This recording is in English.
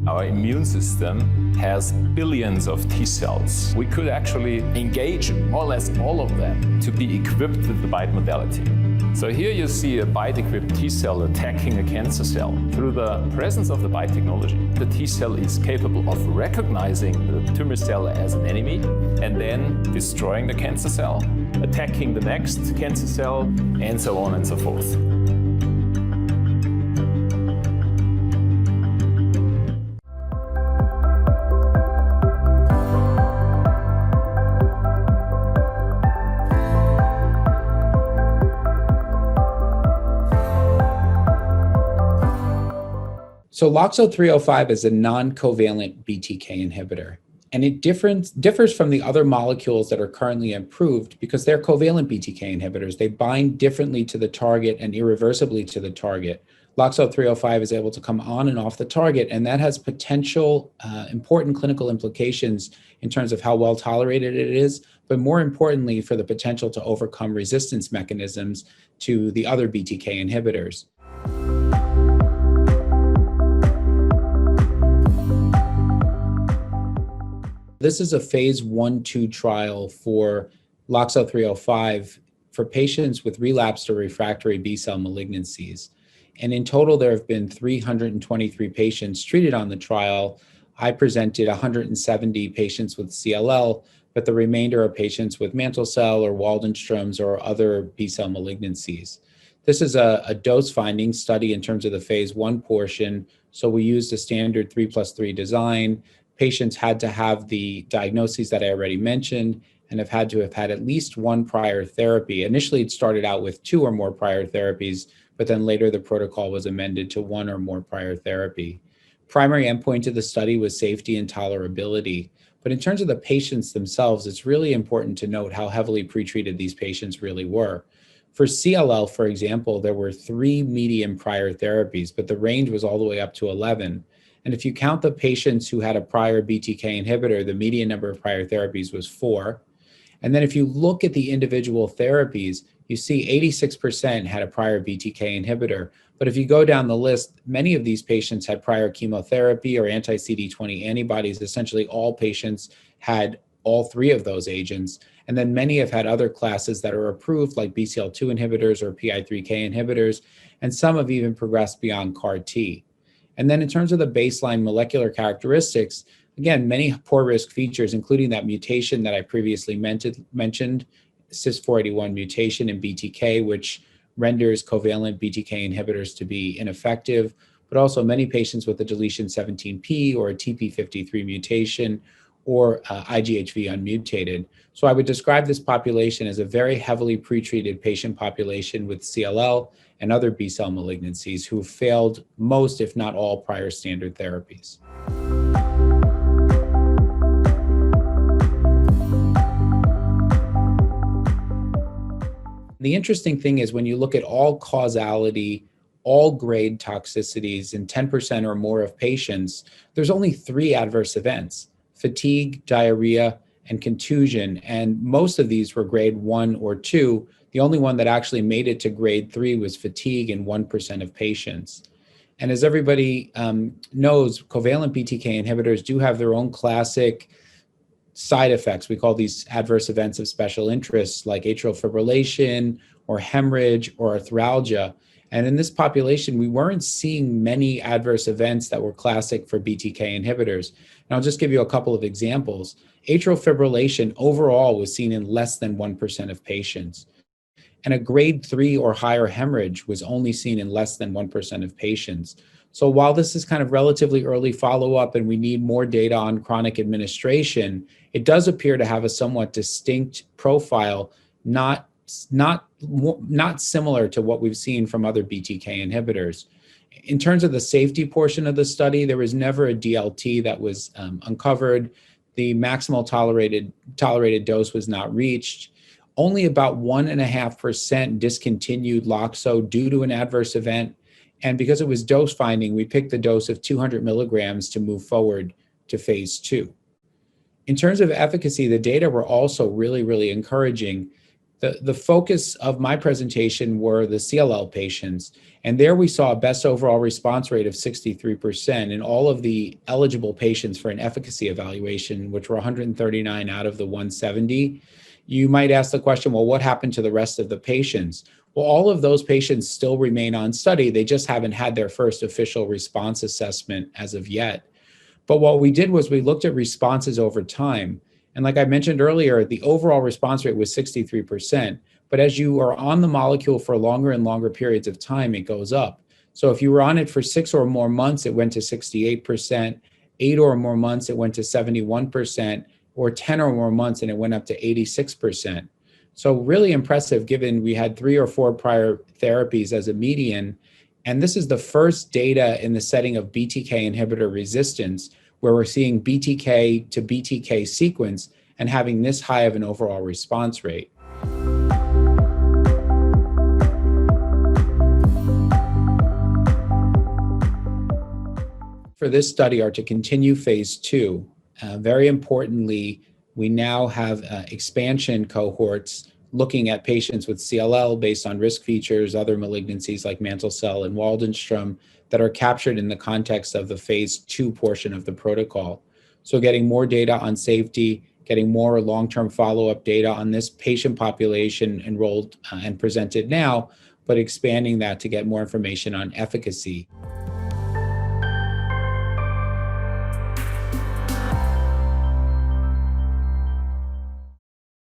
Our immune system has billions of T cells. We could actually engage more or less all of them to be equipped with the BiTE modality. So here you see a BiTE-equipped T cell attacking a cancer cell. Through the presence of the BiTE technology, the T cell is capable of recognizing the tumor cell as an enemy and then destroying the cancer cell, attacking the next cancer cell, and so on and so forth. So LOXO-305 is a non-covalent BTK inhibitor, and it differs from the other molecules that are currently approved because they're covalent BTK inhibitors. They bind differently to the target and irreversibly to the target. LOXO-305 is able to come on and off the target, and that has potential important clinical implications in terms of how well tolerated it is, but more importantly for the potential to overcome resistance mechanisms to the other BTK inhibitors. This is a phase 1/2 trial for LOXO-305 for patients with relapsed or refractory B-cell malignancies. And in total, there have been 323 patients treated on the trial. I presented 170 patients with CLL, but the remainder are patients with mantle cell or Waldenstrom's or other B-cell malignancies. This is a dose-finding study in terms of the phase 1 portion. So we used a standard 3+3 design. Patients had to have the diagnoses that I already mentioned and have had at least one prior therapy. Initially, it started out with 2 or more prior therapies, but then later the protocol was amended to 1 or more prior therapy. Primary endpoint of the study was safety and tolerability. But in terms of the patients themselves, it's really important to note how heavily pretreated these patients really were. For CLL, for example, there were 3 median prior therapies, but the range was all the way up to 11. And if you count the patients who had a prior BTK inhibitor, the median number of prior therapies was 4. And then if you look at the individual therapies, you see 86% had a prior BTK inhibitor. But if you go down the list, many of these patients had prior chemotherapy or anti-CD20 antibodies. Essentially, all patients had all 3 of those agents. And then many have had other classes that are approved, like BCL2 inhibitors or PI3K inhibitors. And some have even progressed beyond CAR-T. And then in terms of the baseline molecular characteristics, again, many poor risk features, including that mutation that I previously mentioned, CYS481 mutation in BTK, which renders covalent BTK inhibitors to be ineffective, but also many patients with a deletion 17p or a TP53 mutation or IGHV unmutated. So I would describe this population as a very heavily pretreated patient population with CLL and other B-cell malignancies who failed most, if not all, prior standard therapies. The interesting thing is when you look at all causality, all grade toxicities in 10% or more of patients, there's only 3 adverse events: fatigue, diarrhea, and contusion. And most of these were grade 1 or 2. The only one that actually made it to grade 3 was fatigue in 1% of patients. And as everybody knows, covalent BTK inhibitors do have their own classic side effects. We call these adverse events of special interest, like atrial fibrillation or hemorrhage or arthralgia. And in this population, we weren't seeing many adverse events that were classic for BTK inhibitors. And I'll just give you a couple of examples. Atrial fibrillation overall was seen in less than 1% of patients. And a grade 3 or higher hemorrhage was only seen in less than 1% of patients. So while this is kind of relatively early follow-up and we need more data on chronic administration, it does appear to have a somewhat distinct profile, not similar to what we've seen from other BTK inhibitors. In terms of the safety portion of the study, there was never a DLT that was uncovered. The maximal tolerated dose was not reached. Only about 1.5% discontinued LOXO due to an adverse event. And because it was dose finding, we picked the dose of 200 milligrams to move forward to phase 2. In terms of efficacy, the data were also really, really encouraging. The focus of my presentation were the CLL patients, and there we saw a best overall response rate of 63% in all of the eligible patients for an efficacy evaluation, which were 139 out of the 170. You might ask the question, well, what happened to the rest of the patients? Well, all of those patients still remain on study. They just haven't had their first official response assessment as of yet. But what we did was we looked at responses over time. And like I mentioned earlier, the overall response rate was 63%. But as you are on the molecule for longer and longer periods of time, it goes up. So if you were on it for 6 or more months, it went to 68%, 8 or more months, it went to 71%, or 10 or more months, and it went up to 86%. So really impressive given we had 3 or 4 prior therapies as a median. And this is the first data in the setting of BTK inhibitor resistance where we're seeing BTK to BTK sequence and having this high of an overall response rate. For this study are to continue phase 2. Very importantly, we now have expansion cohorts looking at patients with CLL based on risk features, other malignancies like mantle cell and Waldenstrom that are captured in the context of the phase 2 portion of the protocol. So getting more data on safety, getting more long-term follow-up data on this patient population enrolled and presented now, but expanding that to get more information on efficacy.